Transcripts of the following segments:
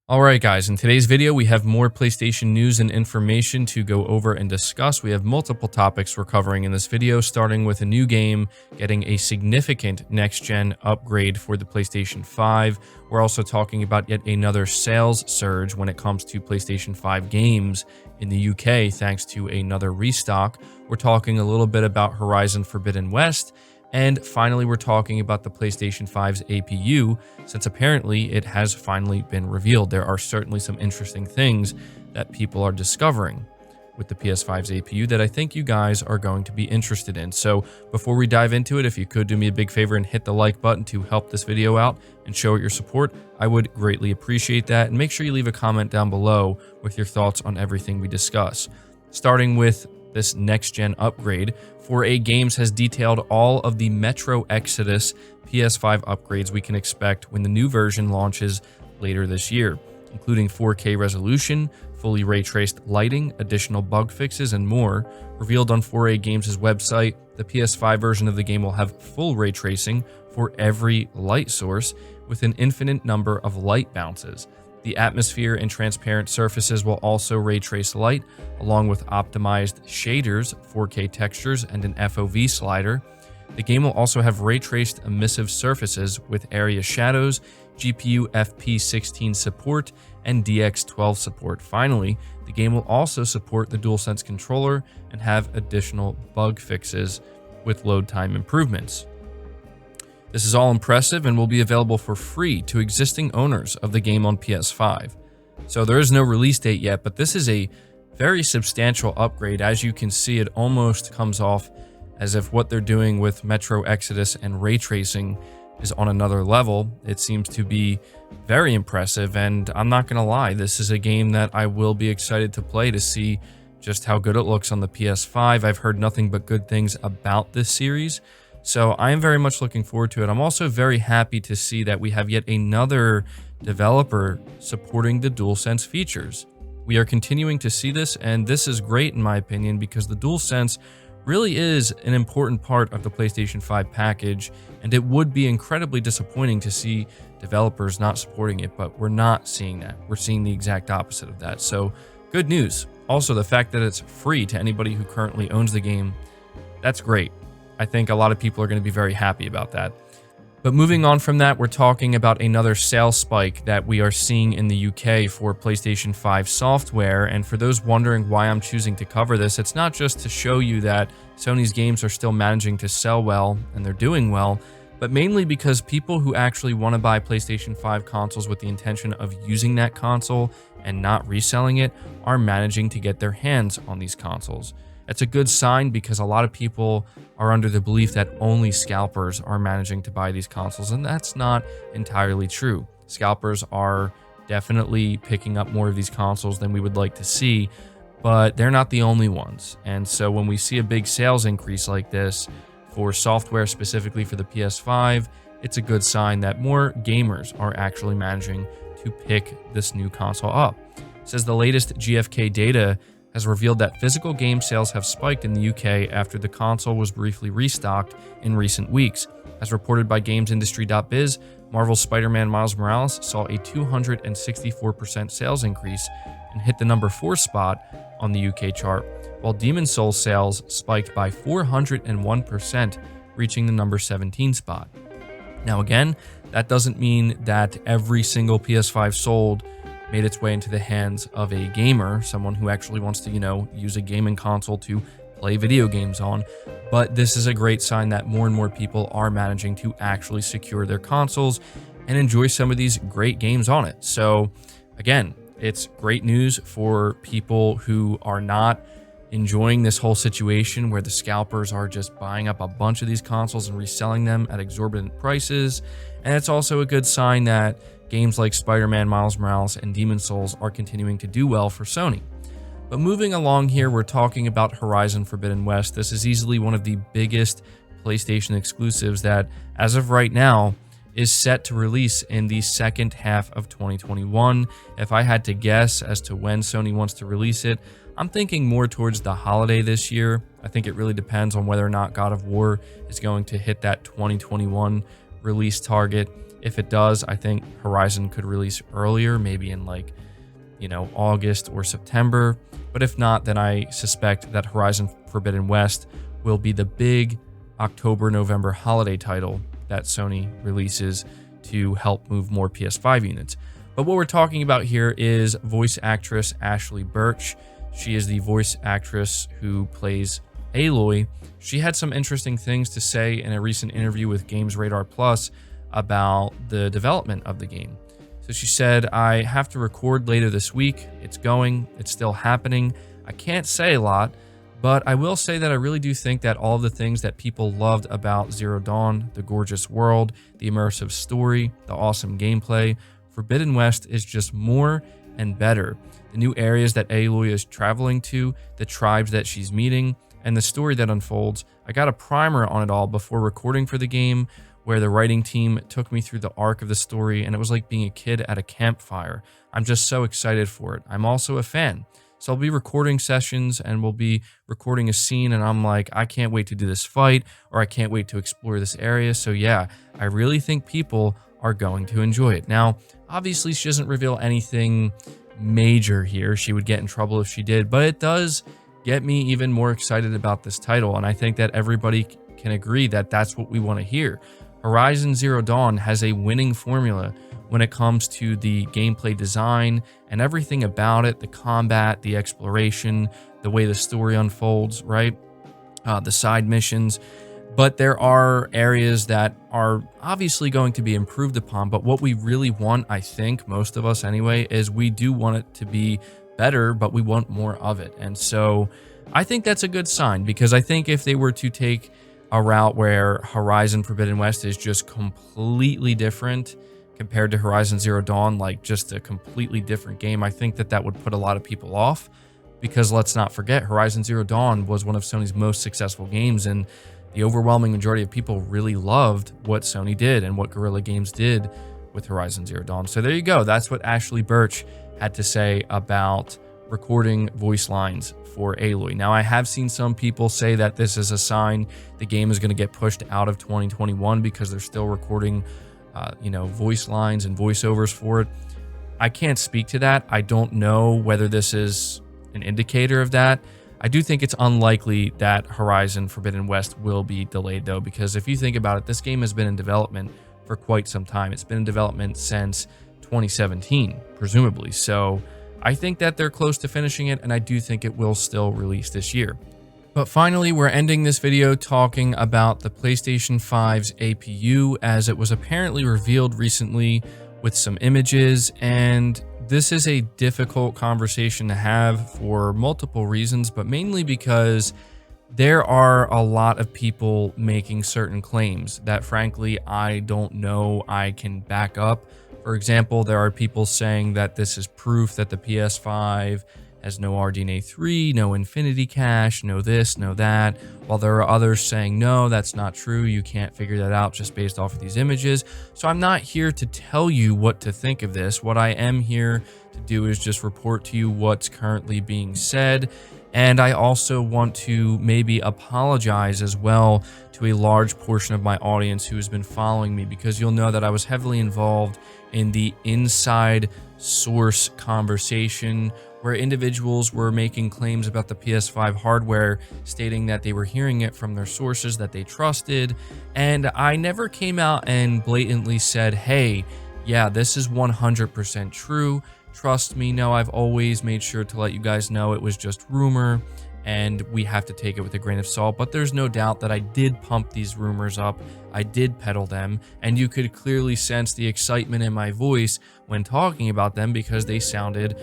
Alright guys, in today's video we have more PlayStation news and information to go over and discuss. We have multiple topics we're covering in this video, starting with a new game getting a significant next-gen upgrade for the PlayStation 5. We're also talking about yet another sales surge when it comes to PlayStation 5 games in the UK thanks to another restock. We're talking a little bit about Horizon Forbidden West. And finally, we're talking about the PlayStation 5's APU, since apparently it has finally been revealed. There are certainly some interesting things that people are discovering with the PS5's APU that I think you guys are going to be interested in. So before we dive into it, if you could do me a big favor and hit the like button to help this video out and show it your support, I would greatly appreciate that. And make sure you leave a comment down below with your thoughts on everything we discuss. Starting with this next-gen upgrade, 4A Games has detailed all of the Metro Exodus PS5 upgrades we can expect when the new version launches later this year, including 4K resolution, fully ray-traced lighting, additional bug fixes, and more. Revealed on 4A Games' website, the PS5 version of the game will have full ray tracing for every light source with an infinite number of light bounces. The atmosphere and transparent surfaces will also ray trace light, along with optimized shaders, 4K textures, and an FOV slider. The game will also have ray traced emissive surfaces with area shadows, GPU FP16 support, and DX12 support. Finally, the game will also support the DualSense controller and have additional bug fixes with load time improvements. This is all impressive and will be available for free to existing owners of the game on PS5. So there is no release date yet, but this is a very substantial upgrade. As you can see, it almost comes off as if what they're doing with Metro Exodus and ray tracing is on another level. It seems to be very impressive, and I'm not going to lie, this is a game that I will be excited to play to see just how good it looks on the PS5. I've heard nothing but good things about this series, so I am very much looking forward to it. I'm also very happy to see that we have yet another developer supporting the DualSense features. We are continuing to see this, and this is great in my opinion because the DualSense really is an important part of the PlayStation 5 package, and it would be incredibly disappointing to see developers not supporting it, but we're not seeing that. We're seeing the exact opposite of that, so good news. Also, the fact that it's free to anybody who currently owns the game, that's great. I think a lot of people are going to be very happy about that. But moving on from that, we're talking about another sales spike that we are seeing in the UK for PlayStation 5 software. And for those wondering why I'm choosing to cover this, it's not just to show you that Sony's games are still managing to sell well and they're doing well, but mainly because people who actually want to buye PlayStation 5 consoles with the intention of using that console and not reselling it are managing to get their hands on these consoles. It's a good sign because a lot of people are under the belief that only scalpers are managing to buy these consoles, and that's not entirely true. Scalpers are definitely picking up more of these consoles than we would like to see, but they're not the only ones. And so when we see a big sales increase like this for software specifically for the PS5, it's a good sign that more gamers are actually managing to pick this new console up. It says the latest GfK data has revealed that physical game sales have spiked in the UK after the console was briefly restocked in recent weeks. As reported by GamesIndustry.biz, Marvel's Spider-Man Miles Morales saw a 264% sales increase and hit the number 4 spot on the UK chart, while Demon's Souls sales spiked by 401%, reaching the number 17 spot. Now again, that doesn't mean that every single PS5 sold made its way into the hands of a gamer, someone who actually wants to, use a gaming console to play video games on. But this is a great sign that more and more people are managing to actually secure their consoles and enjoy some of these great games on it. So again, it's great news for people who are not enjoying this whole situation where the scalpers are just buying up a bunch of these consoles and reselling them at exorbitant prices. And it's also a good sign that games like Spider-Man Miles Morales and Demon's Souls are continuing to do well for Sony. But moving along here, we're talking about Horizon Forbidden West. This is easily one of the biggest PlayStation exclusives that, as of right now, is set to release in the second half of 2021. If I had to guess as to when Sony wants to release it, I'm thinking more towards the holiday this year. I think it really depends on whether or not God of War is going to hit that 2021 release target. If it does, I think Horizon could release earlier, maybe in like, August or September. But if not, then I suspect that Horizon Forbidden West will be the big October-November holiday title that Sony releases to help move more PS5 units. But what we're talking about here is voice actress Ashley Birch. She is the voice actress who plays Aloy. She had some interesting things to say in a recent interview with Games Radar Plus about the development of the game. So she said, "I have to record later this week. It's going, it's still happening. I can't say a lot, but I will say that I really do think that all of the things that people loved about Zero Dawn, the gorgeous world, the immersive story, the awesome gameplay, Forbidden West is just more and better. The new areas that Aloy is traveling to, the tribes that she's meeting, and the story that unfolds. I got a primer on it all before recording for the game, where the writing team took me through the arc of the story, and it was like being a kid at a campfire. I'm just so excited for it. I'm also a fan. So I'll be recording sessions and we'll be recording a scene, and I'm like, I can't wait to do this fight, or I can't wait to explore this area. So yeah, I really think people are going to enjoy it." Now, obviously she doesn't reveal anything major here. She would get in trouble if she did, but it does get me even more excited about this title, and I think that everybody can agree that that's what we want to hear. Horizon Zero Dawn has a winning formula when it comes to the gameplay design and everything about it, the combat, the exploration, the way the story unfolds, right? The side missions. But there are areas that are obviously going to be improved upon. But what we really want, I think, most of us anyway, is we do want it to be better, but we want more of it. And so I think that's a good sign, because I think if they were to take a route where Horizon Forbidden West is just completely different compared to Horizon Zero Dawn, like just a completely different game, I think that that would put a lot of people off, because let's not forget, Horizon Zero Dawn was one of Sony's most successful games, and the overwhelming majority of people really loved what Sony did and what Guerrilla Games did with Horizon Zero Dawn. So there you go. That's what Ashley Birch had to say about recording voice lines for Aloy. Now, I have seen some people say that this is a sign the game is going to get pushed out of 2021 because they're still recording, voice lines and voiceovers for it. I can't speak to that. I don't know whether this is an indicator of that. I do think it's unlikely that Horizon Forbidden West will be delayed, though, because if you think about it, this game has been in development for quite some time. It's been in development since 2017, presumably. So I think that they're close to finishing it, and I do think it will still release this year. But finally, we're ending this video talking about the PlayStation 5's APU, as it was apparently revealed recently with some images, and this is a difficult conversation to have for multiple reasons, but mainly because there are a lot of people making certain claims that, frankly, I don't know I can back up. For example, there are people saying that this is proof that the PS5 has no RDNA 3, no Infinity Cache, no this, no that, while there are others saying, no, that's not true, you can't figure that out just based off of these images. So I'm not here to tell you what to think of this. What I am here to do is just report to you what's currently being said. And I also want to maybe apologize as well to a large portion of my audience who has been following me, because you'll know that I was heavily involved in the inside source conversation where individuals were making claims about the PS5 hardware, stating that they were hearing it from their sources that they trusted. And I never came out and blatantly said, hey, yeah, this is 100% true. Trust me. No, I've always made sure to let you guys know it was just rumor and we have to take it with a grain of salt. But there's no doubt that I did pump these rumors up. I did peddle them, and you could clearly sense the excitement in my voice when talking about them because they sounded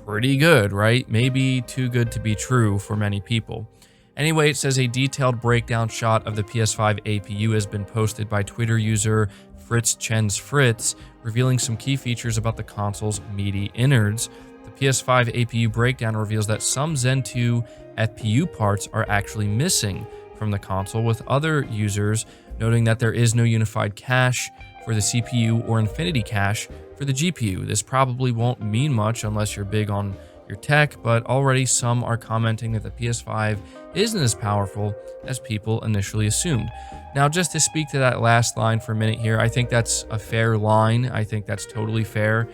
pretty good, right? Maybe too good to be true for many people. Anyway, it says a detailed breakdown shot of the PS5 APU has been posted by Twitter user Fritz Chen's Fritz, revealing some key features about the console's meaty innards. The PS5 APU breakdown reveals that some Zen 2 FPU parts are actually missing from the console, with other users noting that there is no unified cache for the CPU or Infinity Cache for the GPU. This probably won't mean much unless you're big on your tech, but already some are commenting that the PS5 isn't as powerful as people initially assumed. Now, just to speak to that last line for a minute here, I think that's a fair line. I think that's totally fair,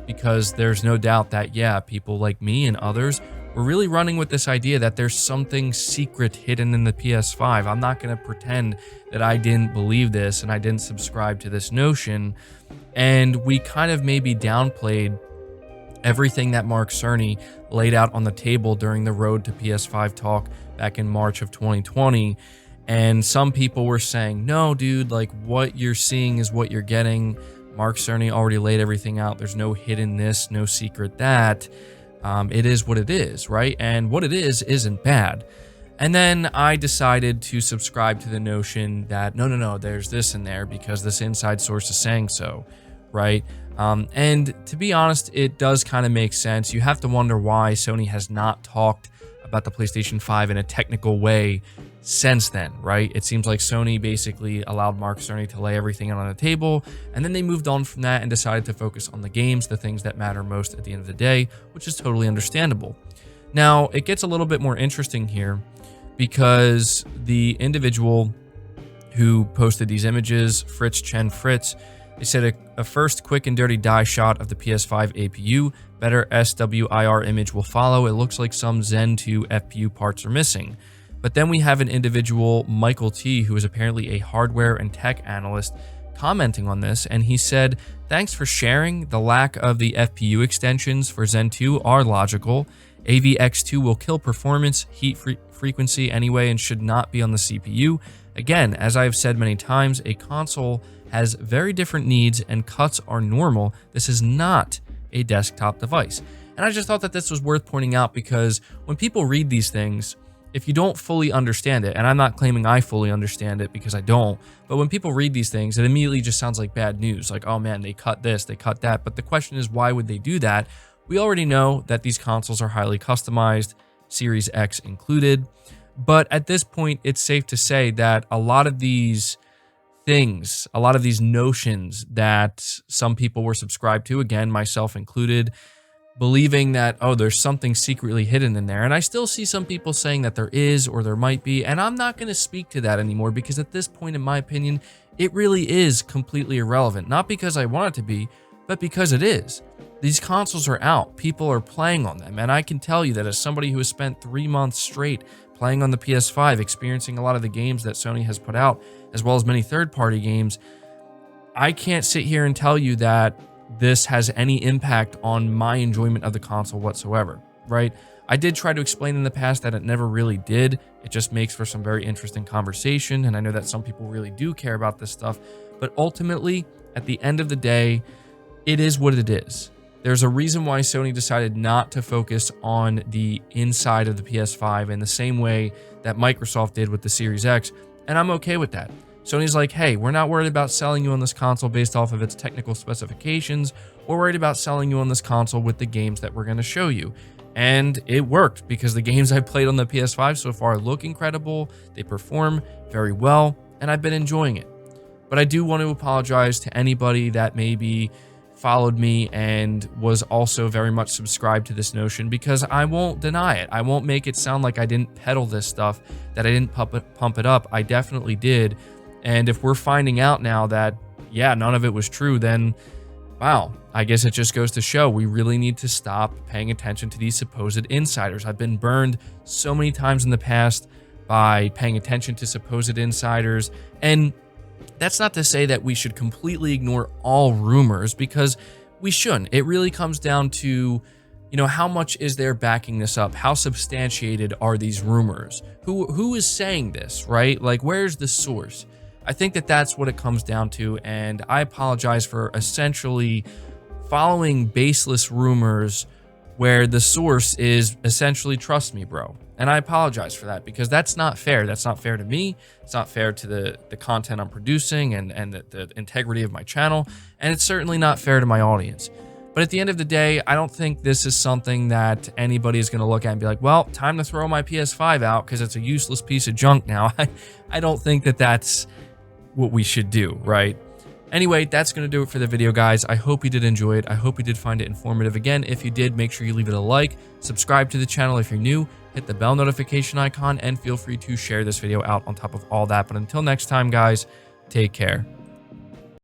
because there's no doubt that, yeah, people like me and others were really running with this idea that there's something secret hidden in the PS5. I'm not going to pretend that I didn't believe this and I didn't subscribe to this notion. And we kind of maybe downplayed everything that Mark Cerny laid out on the table during the Road to PS5 talk back in March of 2020. And some people were saying, no, dude, like what you're seeing is what you're getting. Mark Cerny already laid everything out. There's no hidden this, no secret that. It is what it is, right? And what it is isn't bad. And then I decided to subscribe to the notion that, no, there's this in there because this inside source is saying so, right? And to be honest, it does kind of make sense. You have to wonder why Sony has not talked about the PlayStation 5 in a technical way since then, right? It seems like Sony basically allowed Mark Cerny to lay everything out on the table, and then they moved on from that and decided to focus on the games, the things that matter most at the end of the day, which is totally understandable. Now, it gets a little bit more interesting here because the individual who posted these images, Fritz, they said a first quick and dirty die shot of the PS5 APU, better SWIR image will follow. It looks like some Zen 2 FPU parts are missing. But then we have an individual, Michael T, who is apparently a hardware and tech analyst, commenting on this, and he said, thanks for sharing. The lack of the FPU extensions for Zen 2 are logical. AVX2 will kill performance, heat frequency anyway, and should not be on the CPU. Again, as I have said many times, a console has very different needs and cuts are normal. This is not a desktop device. And I just thought that this was worth pointing out because when people read these things, if you don't fully understand it, and I'm not claiming I fully understand it because I don't, but when people read these things, it immediately just sounds like bad news. Like, oh man, they cut this, they cut that. But the question is, why would they do that? We already know that these consoles are highly customized, Series X included. But at this point, it's safe to say that a lot of these things, a lot of these notions that some people were subscribed to, again, myself included, believing that, oh, there's something secretly hidden in there. And I still see some people saying that there is or there might be, and I'm not going to speak to that anymore because at this point, in my opinion, it really is completely irrelevant. Not because I want it to be, but because it is. These consoles are out. People are playing on them. And I can tell you that as somebody who has spent 3 months straight playing on the PS5, experiencing a lot of the games that Sony has put out, as well as many third-party games, I can't sit here and tell you that this has any impact on my enjoyment of the console whatsoever, right? I did try to explain in the past that it never really did. It just makes for some very interesting conversation, and I know that some people really do care about this stuff, but ultimately, at the end of the day, it is what it is. There's a reason why Sony decided not to focus on the inside of the PS5 in the same way that Microsoft did with the Series X, and I'm okay with that. Sony's like, hey, we're not worried about selling you on this console based off of its technical specifications. We're worried about selling you on this console with the games that we're going to show you. And it worked because the games I've played on the PS5 so far look incredible. They perform very well, and I've been enjoying it. But I do want to apologize to anybody that maybe followed me and was also very much subscribed to this notion, because I won't deny it. I won't make it sound like I didn't peddle this stuff, that I didn't pump it up. I definitely did. And if we're finding out now that, yeah, none of it was true, then, wow, I guess it just goes to show we really need to stop paying attention to these supposed insiders. I've been burned so many times in the past by paying attention to supposed insiders. And that's not to say that we should completely ignore all rumors, because we shouldn't. It really comes down to, how much is there backing this up? How substantiated are these rumors? Who is saying this, right? Like, where's the source? I think that that's what it comes down to, and I apologize for essentially following baseless rumors where the source is essentially, trust me, bro. And I apologize for that, because that's not fair. That's not fair to me. It's not fair to the content I'm producing and the integrity of my channel, and it's certainly not fair to my audience. But at the end of the day, I don't think this is something that anybody is going to look at and be like, well, time to throw my PS5 out because it's a useless piece of junk now. I don't think that that's what we should do, right? Anyway, that's going to do it for the video, guys. I hope you did enjoy it. I hope you did find it informative. Again, if you did, make sure you leave it a like, subscribe to the channel if you're new, hit the bell notification icon, and feel free to share this video out on top of all that. But until next time, guys, take care.